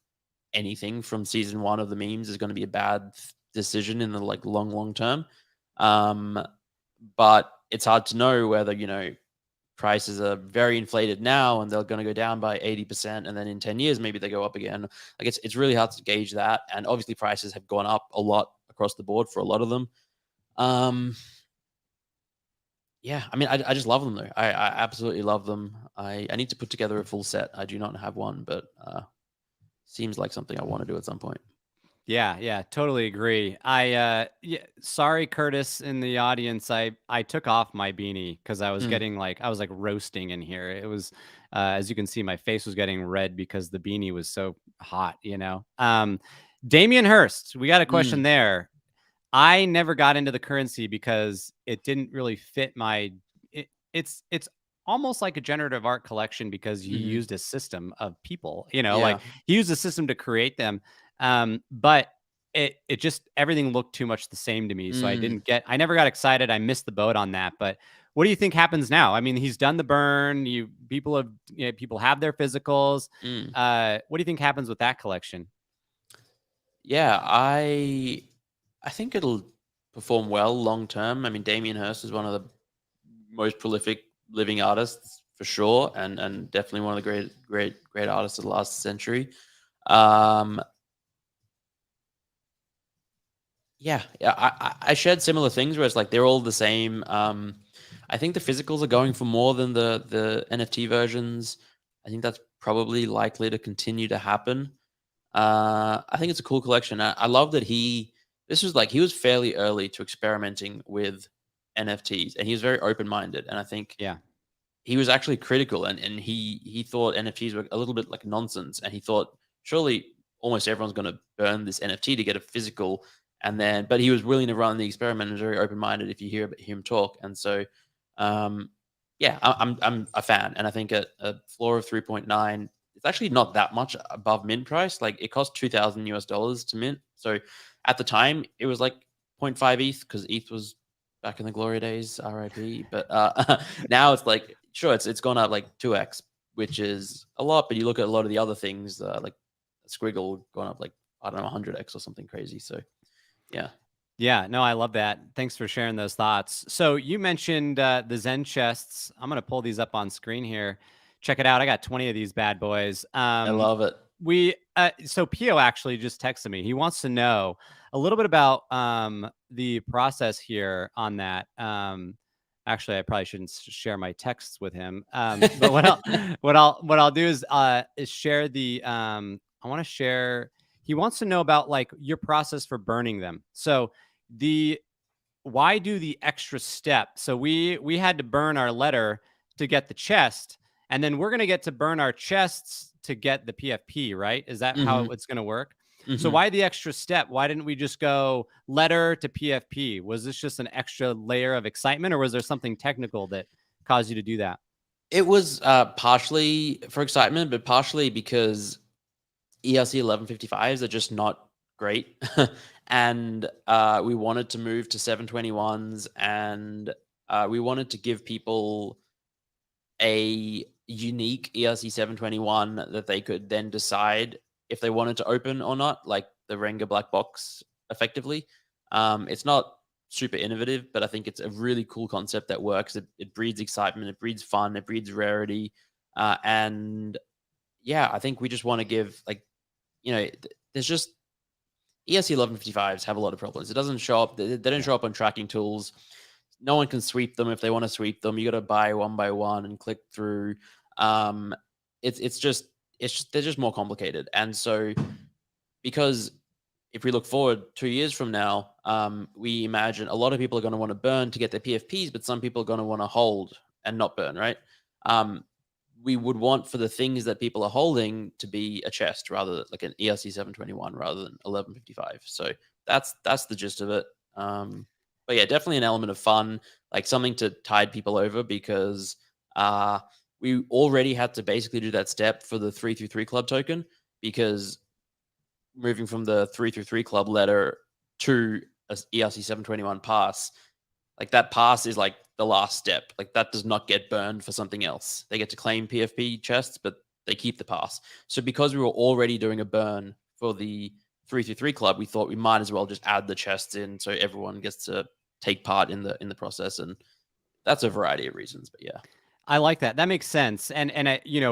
Speaker 2: anything from season one of the memes is going to be a bad decision in the like long term. Um, but it's hard to know whether prices are very inflated now and they're going to go down by 80%, and then in 10 years maybe they go up again. Like it's really hard to gauge that, and obviously prices have gone up a lot across the board for a lot of them. um yeah, I mean, I just love them though. I absolutely love them. I need to put together a full set. I do not have one, but seems like something I want to do at some point.
Speaker 1: Yeah, yeah, totally agree. Yeah, sorry Curtis in the audience. I took off my beanie cuz
Speaker 2: Mm,
Speaker 1: I was like roasting in here. It was as you can see my face was getting red because the beanie was so hot. Damian Hurst, we got a question
Speaker 2: mm,
Speaker 1: there. I never got into the currency because it didn't really fit it's almost like a generative art collection because he
Speaker 2: mhm.
Speaker 1: used a system of people, like
Speaker 2: Yeah.
Speaker 1: he used a system to create them. But it just everything looked too much the same to me. So
Speaker 2: Mm,
Speaker 1: I never got excited. I missed the boat on that. But what do you think happens now? I mean, he's done the burn. People have their physicals.
Speaker 2: mm.
Speaker 1: What do you think happens with that collection?
Speaker 2: Yeah, I think it'll perform well long term. I mean, Damien Hirst is one of the most prolific living artists for sure, and definitely one of the great artists of the last century. Um, yeah, I shared similar things where it's like they're all the same. I think the physicals are going for more than the NFT versions. I think that's probably likely to continue to happen. I think it's a cool collection. I love that this was like, he was fairly early to experimenting with NFTs, and he was very open minded. And I think
Speaker 1: Yeah.
Speaker 2: he was actually critical, and he thought NFTs were a little bit like nonsense, and he thought surely almost everyone's going to burn this NFT to get a physical, and then but he was willing to run the experiment and very open minded if you hear him talk, and so um, yeah, I'm a fan, and I think a floor of 3.9, it's actually not that much above mint price. Like it cost $2,000 to mint, so at the time it was like zero point 0.5 ETH because ETH was back in the glory days, RIP. But now it's like, sure, it's gone up like 2x, which is a lot. But you look at a lot of the other things, like Squiggle gone up like, I don't know, 100x or something crazy. So yeah.
Speaker 1: Yeah, no, I love that. Thanks for sharing those thoughts. So you mentioned the Zen chests. I'm going to pull these up on screen here. Check it out. I got 20 of these bad boys.
Speaker 2: I love it.
Speaker 1: So Pio actually just texted me. He wants to know a little bit about the process here on that. Actually, I probably shouldn't share my texts with him. But what I'll do is share the I want to share. He wants to know about like your process for burning them. So the why do the extra step? So we had to burn our letter to get the chest, and then we're gonna get to burn our chests to get the PFP, right? Is that how
Speaker 2: Hmm.
Speaker 1: it's gonna work? So
Speaker 2: Hmm.
Speaker 1: why the extra step? Why didn't we just go letter to PFP? Was this just an extra layer of excitement, or was there something technical that caused you to do that?
Speaker 2: It was partially for excitement, but partially because ERC 1155s are just not great. And we wanted to move to 721s, and we wanted to give people a unique ERC 721 that they could then decide if they wanted to open or not, like the Renga black box effectively. It's not super innovative, but I think it's a really cool concept that works. It breeds excitement, it breeds fun, it breeds rarity. And yeah, I think we just want to give, like, there's just ESC 1155s have a lot of problems. It doesn't show up. They don't
Speaker 1: Yeah.
Speaker 2: show up on tracking tools. No one can sweep them if they want to sweep them. You got to buy one by one and click through. Um, it's just they're just more complicated. And so because if we look forward 2 years from now, we imagine a lot of people are going to want to burn to get their PFPs, but some people are going to want to hold and not burn, right? Um, we would want for the things that people are holding to be a chest rather like an ERC 721 rather than 1155. So that's the gist of it. But yeah, definitely an element of fun, like something to tide people over because we already had to basically do that step for the 333 club token because moving from the 333 club letter to a ERC 721 pass, like that pass is like the last step. Like that does not get burned for something else. They get to claim PFP chests, but they keep the pass. So because we were already doing a burn for the 333 club, we thought we might as well just add the chests in so everyone gets to take part in the process. And that's a variety of reasons, but yeah.
Speaker 1: I like that. That makes sense. And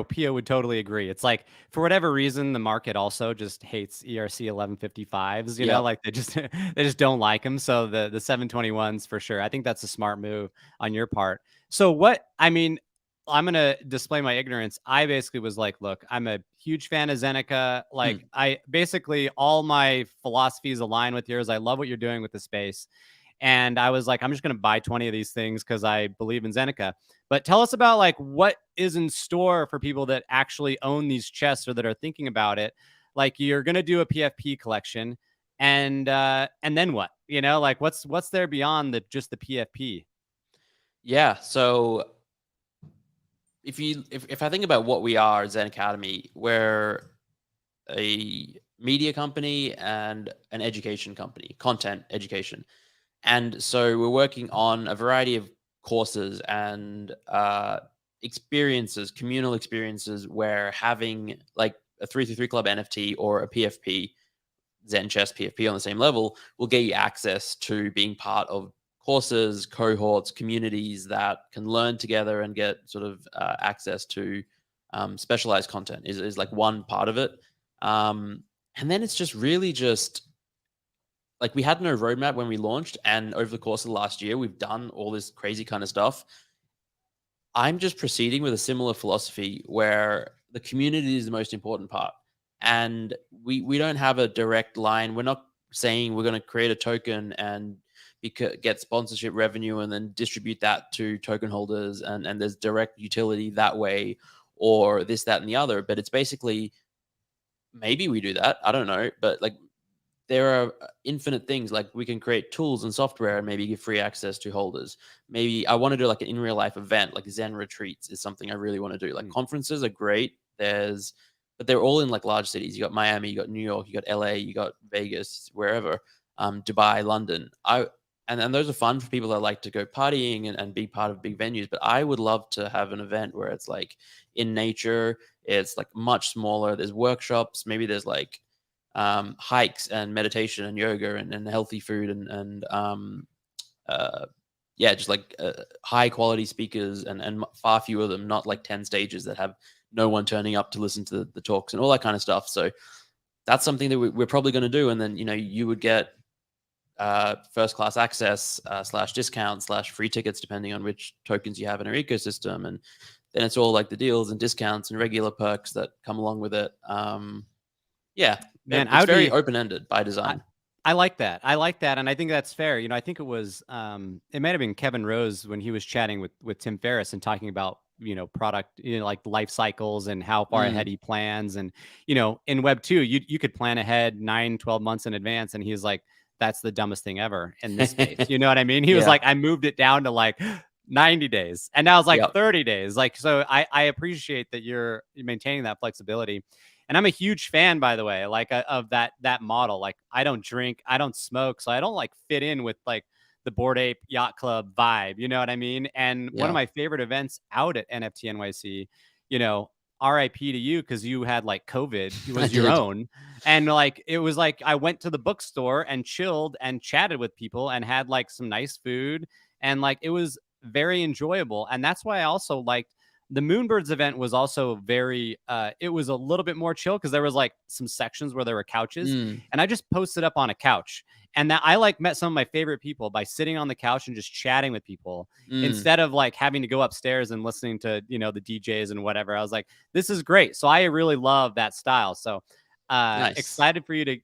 Speaker 1: Pio would totally agree. It's like for whatever reason, the market also just hates ERC 1155s,
Speaker 2: Yep.
Speaker 1: like they just they just don't like them. So the 721s for sure. I think that's a smart move on your part. So I'm gonna display my ignorance. I basically was like, look, I'm a huge fan of Zeneca. Like
Speaker 2: Mm.
Speaker 1: I basically all my philosophies align with yours. I love what you're doing with the space. And I was like, I'm just going to buy 20 of these things because I believe in Zeneca. But tell us about like what is in store for people that actually own these chests or that are thinking about it. Like you're going to do a PFP collection, and then what? Like what's there beyond just the PFP?
Speaker 2: Yeah. So if I think about what we are, Zen Academy, we're a media company and an education company, content education. And so we're working on a variety of courses and experiences, communal experiences, where having like a 333 Club NFT or a PFP, Zen Chess PFP on the same level will get you access to being part of courses, cohorts, communities that can learn together and get sort of access to specialized content is like one part of it. And then it's just really just like we had no roadmap when we launched, and over the course of the last year, we've done all this crazy kind of stuff. I'm just proceeding with a similar philosophy where the community is the most important part. And we don't have a direct line. We're not saying we're going to create a token and get sponsorship revenue and then distribute that to token holders, and there's direct utility that way, or this, that, and the other. But it's basically, maybe we do that. I don't know. But like, there are infinite things. Like, we can create tools and software and maybe give free access to holders. Maybe I want to do like an in real life event, like Zen retreats is something I really want to do. Like, conferences are great. But they're all in like large cities. You got Miami, you got New York, you got LA, you got Vegas, wherever, Dubai, London. And those are fun for people that like to go partying and be part of big venues. But I would love to have an event where it's like in nature. It's like much smaller. There's workshops. Maybe there's like hikes and meditation and yoga and healthy food and yeah, just like high quality speakers and far fewer of them, not like 10 stages that have no one turning up to listen to the talks and all that kind of stuff. So that's something that we're probably going to do. And then, you would get first class access / discount / free tickets, depending on which tokens you have in our ecosystem. And then it's all like the deals and discounts and regular perks that come along with it. Yeah,
Speaker 1: Man,
Speaker 2: it's very open-ended by design.
Speaker 1: I like that. I like that. And I think that's fair. I think it was, it might have been Kevin Rose when he was chatting with Tim Ferriss and talking about, product, like life cycles and how far ahead he plans. And, in Web 2, you could plan ahead 9-12 months in advance. And he's like, that's the dumbest thing ever in this space. You know what I mean? He was like, I moved it down to like 90 days. And now it's like 30 days. Like, so I appreciate that you're maintaining that flexibility. And I'm a huge fan, by the way, like of that model. Like, I don't drink, I don't smoke, so I don't like fit in with like the Bored Ape Yacht Club vibe. You know what I mean? And one of my favorite events out at NFT NYC, RIP to you, because you had like COVID. It was your own. And like, it was like I went to the bookstore and chilled and chatted with people and had like some nice food. And like, it was very enjoyable. And that's why I also liked the Moonbirds event. Was also very it was a little bit more chill because there was like some sections where there were couches, and I just posted up on a couch, and that I like met some of my favorite people by sitting on the couch and just chatting with people instead of like having to go upstairs and listening to the DJs and whatever. I was like, this is great. So I really love that style. So nice. Excited for you to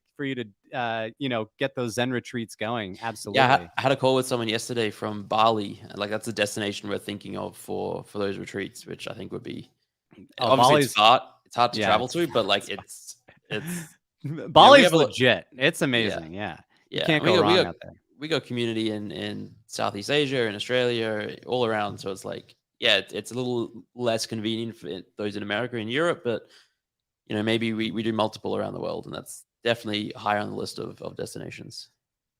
Speaker 1: get those Zen retreats going. Absolutely.
Speaker 2: Yeah, I had a call with someone yesterday from Bali. Like, that's a destination we're thinking of for those retreats, which I think would be obviously it's hard to travel to, but like it's
Speaker 1: Bali's legit. It's amazing. Yeah. You can't go wrong out there.
Speaker 2: We got community in Southeast Asia and Australia, all around. So it's like, it's a little less convenient for those in America and Europe, but maybe we do multiple around the world, and that's definitely higher on the list of destinations.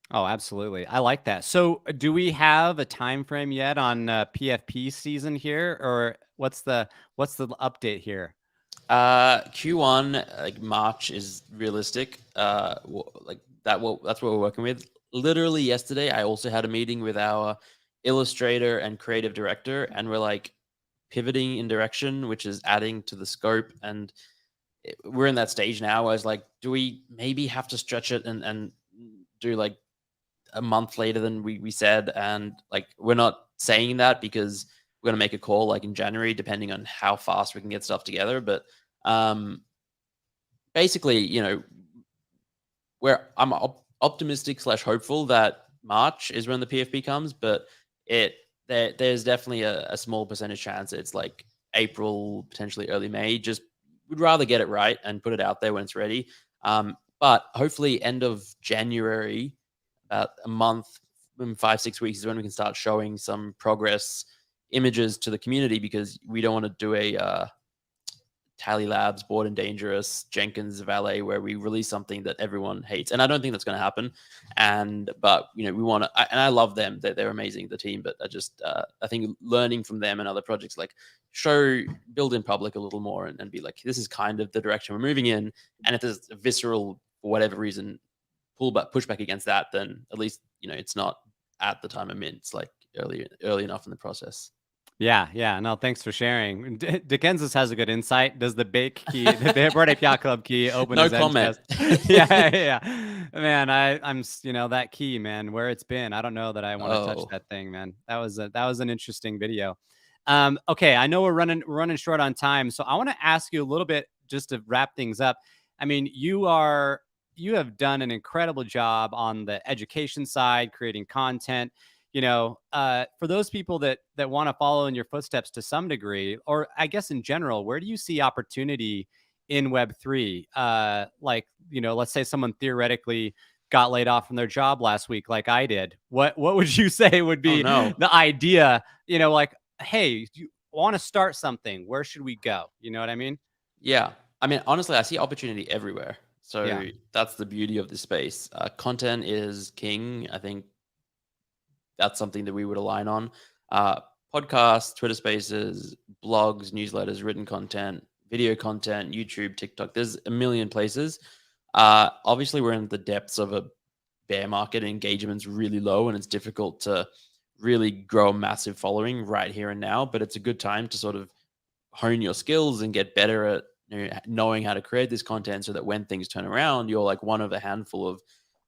Speaker 1: Oh, absolutely. I like that. So do we have a time frame yet on PFP season here, or what's the update here?
Speaker 2: Q1, like March is realistic. That's what we're working with. Literally yesterday, I also had a meeting with our illustrator and creative director, and we're like pivoting in direction, which is adding to the scope. And we're in that stage now where it's like, do we maybe have to stretch it and do like a month later than we said? And like, we're not saying that because we're going to make a call like in January, depending on how fast we can get stuff together. But basically, I'm optimistic / hopeful that March is when the PFP comes, but there's definitely a small percentage chance it's like April, potentially early May. Just we'd rather get it right and put it out there when it's ready. But hopefully end of January, about a month, 5-6 weeks is when we can start showing some progress images to the community, because we don't want to do a Tally Labs, Bored and Dangerous, Jenkins Valet, where we release something that everyone hates. And I don't think that's going to happen. But we want to, and I love them. They're amazing, the team. But I think learning from them and other projects, like build in public a little more and be like, this is kind of the direction we're moving in. And if there's a visceral, for whatever reason, pushback against that, then at least, it's not at the time of mint. It's like early enough in the process.
Speaker 1: Yeah. No, thanks for sharing. Dickensis has a good insight. Does the bake key, the Bored Ape Yacht Club key, open?
Speaker 2: No comment.
Speaker 1: Yeah. Man, I'm that key, man, where it's been. I don't know that I want to touch that thing, man. That was an interesting video. Okay, I know we're running short on time, so I want to ask you a little bit just to wrap things up. I mean, you have done an incredible job on the education side, creating content. For those people that want to follow in your footsteps to some degree, or I guess in general, where do you see opportunity in Web3? Let's say someone theoretically got laid off from their job last week, like I did. What would you say would
Speaker 2: Oh
Speaker 1: be
Speaker 2: no.
Speaker 1: the idea? Like, hey, you want to start something? Where should we go? You know what I mean?
Speaker 2: Yeah. I mean, honestly, I see opportunity everywhere.
Speaker 1: Yeah.
Speaker 2: So that's the beauty of this space. Content is king. I think that's something that we would align on. Uh, Podcasts, Twitter Spaces, blogs, newsletters, written content, video content, YouTube, TikTok. There's a million places. Obviously, we're in the depths of a bear market. Engagement's really low, and it's difficult to really grow a massive following right here and now. But it's a good time to sort of hone your skills and get better at knowing how to create this content, so that when things turn around, you're like one of a handful of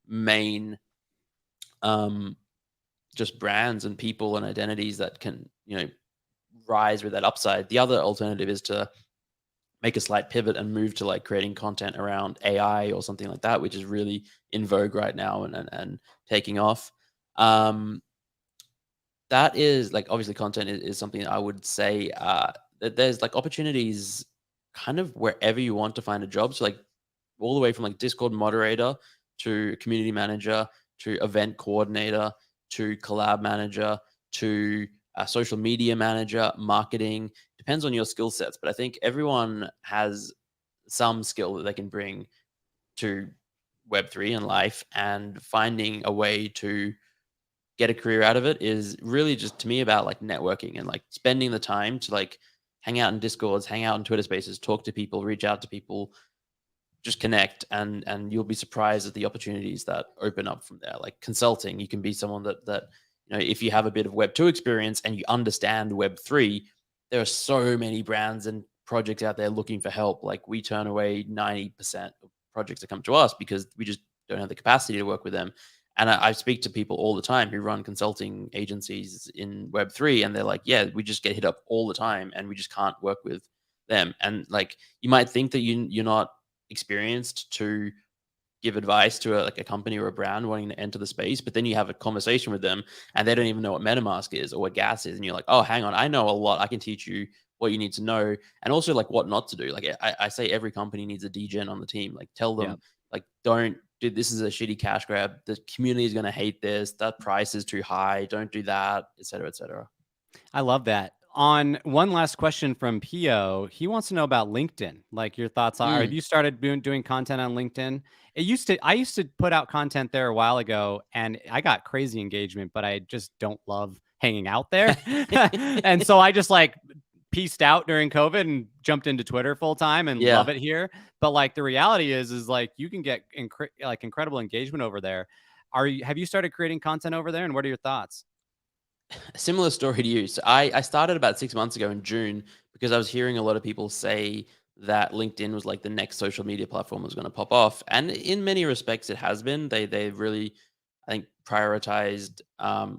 Speaker 2: main um, just brands and people and identities that can rise with that upside. The other alternative is to make a slight pivot and move to like creating content around AI or something like that, which is really in vogue right now and taking off. Um, that is like, obviously content is something I would say that there's like opportunities kind of wherever you want to find a job. So like all the way from like Discord moderator to community manager to event coordinator to collab manager to social media manager, marketing. Depends on your skill sets, but I think everyone has some skill that they can bring to Web3 and life, and finding a way to get a career out of it is really just to me about like networking and like spending the time to like hang out in Discords, hang out in Twitter Spaces, talk to people, reach out to people, just connect, and you'll be surprised at the opportunities that open up from there. Like consulting, you can be someone that if you have a bit of Web 2 experience and you understand Web 3, there are so many brands and projects out there looking for help. Like we turn away 90% of projects that come to us because we just don't have the capacity to work with them. And I speak to people all the time who run consulting agencies in Web 3, and they're like, yeah, we just get hit up all the time and we just can't work with them. And like, you might think that you're not experienced to give advice to like a company or a brand wanting to enter the space, but then you have a conversation with them and they don't even know what MetaMask is or what gas is, and you're like, oh, hang on, I know a lot, I can teach you what you need to know, and also like what not to do. Like I say every company needs a degen on the team. Like tell
Speaker 1: Yeah.
Speaker 2: them, like, don't do this, is a shitty cash grab, the community is going to hate this, that price is too high, don't do that, etc., etc.
Speaker 1: I love that. On one last question from Pio, he wants to know about LinkedIn. Like your thoughts are, have
Speaker 2: Mm,
Speaker 1: you started doing content on LinkedIn? I used to put out content there a while ago and I got crazy engagement, but I just don't love hanging out there. And so I just like pieced out during COVID and jumped into Twitter full time and love
Speaker 2: yeah.
Speaker 1: it here. But like the reality is like you can get incredible engagement over there. Have you started creating content over there and what are your thoughts?
Speaker 2: Similar story to you. So I started about 6 months ago in June because I was hearing a lot of people say that LinkedIn was like the next social media platform was going to pop off, and in many respects, it has been. They really, I think, prioritized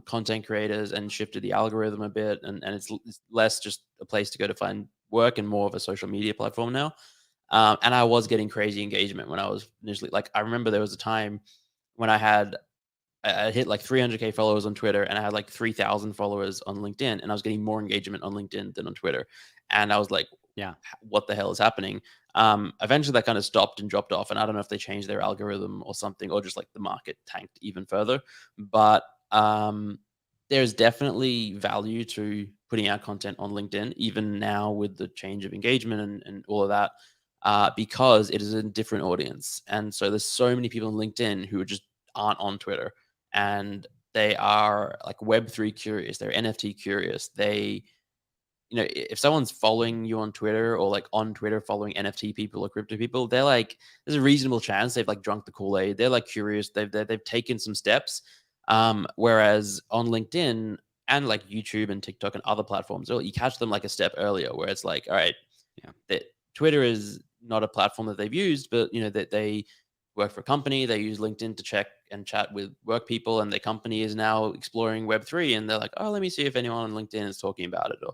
Speaker 2: content creators and shifted the algorithm a bit, and it's less just a place to go to find work and more of a social media platform now. And I was getting crazy engagement when I was initially like, I remember there was a time when I hit like 300K followers on Twitter and I had like 3,000 followers on LinkedIn, and I was getting more engagement on LinkedIn than on Twitter. And I was like,
Speaker 1: Yeah.
Speaker 2: what the hell is happening? Eventually that kind of stopped and dropped off. And I don't know if they changed their algorithm or something, or just like the market tanked even further. But there's definitely value to putting out content on LinkedIn, even now with the change of engagement and all of that, because it is a different audience. And so there's so many people on LinkedIn who just aren't on Twitter, and they are like Web3 curious, they're NFT curious. If someone's following you on Twitter or like on Twitter following NFT people or crypto people, they're like, there's a reasonable chance they've like drunk the Kool-Aid. They're like curious. They've taken some steps. Whereas on LinkedIn and like YouTube and TikTok and other platforms, you catch them like a step earlier, where it's like, all right,
Speaker 1: Yeah.
Speaker 2: that Twitter is not a platform that they've used, but that they work for a company, they use LinkedIn to check and chat with work people, and their company is now exploring Web3, and they're like, oh, let me see if anyone on LinkedIn is talking about it, or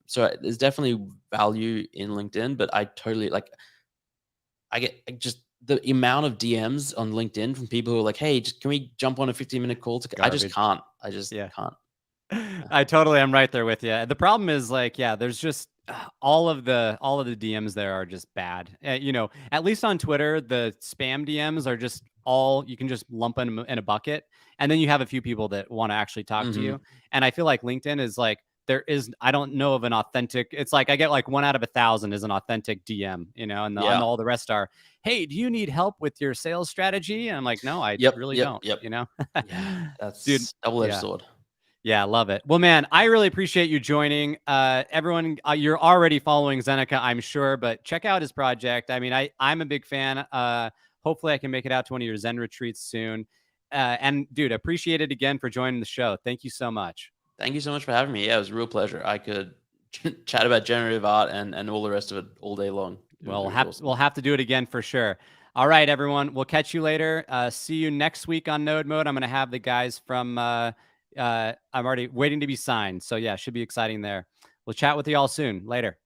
Speaker 2: So there's definitely value in LinkedIn, but I totally like. Just the amount of DMs on LinkedIn from people who are like, "Hey, just can we jump on a 15-minute call?" I just
Speaker 1: Garbage.
Speaker 2: can't. I just
Speaker 1: Yeah.
Speaker 2: can't. Yeah.
Speaker 1: I totally am right there with you. The problem is like, yeah, there's just all of the DMs there are just bad. At least on Twitter, the spam DMs are just all you can just lump in a bucket, and then you have a few people that want to actually talk to
Speaker 2: Mhm.
Speaker 1: you. And I feel like LinkedIn is like I don't know of an authentic. It's like I get like 1 out of 1,000 is an authentic DM, and
Speaker 2: Yeah.
Speaker 1: all the rest are, hey, do you need help with your sales strategy? And I'm like, no, I
Speaker 2: Yep,
Speaker 1: really
Speaker 2: yep,
Speaker 1: don't.
Speaker 2: yep. Yeah,
Speaker 1: Dude.
Speaker 2: that's double-edged
Speaker 1: Yeah.
Speaker 2: sword.
Speaker 1: Yeah, love it. Well, man, I really appreciate you joining. Everyone, you're already following Zeneca, I'm sure, but check out his project. I mean, I'm a big fan. Hopefully, I can make it out to one of your Zen retreats soon. And dude, appreciate it again for joining the show. Thank you so much.
Speaker 2: Thank you so much for having me. Yeah, it was a real pleasure. I could chat about generative art and all the rest of it all day long.
Speaker 1: Well,
Speaker 2: It was
Speaker 1: we'll
Speaker 2: awesome.
Speaker 1: have to do it again for sure. All right, everyone. We'll catch you later. See you next week on Node Mode. I'm going to have the guys from. I'm already waiting to be signed. So yeah, should be exciting there. We'll chat with you all soon. Later.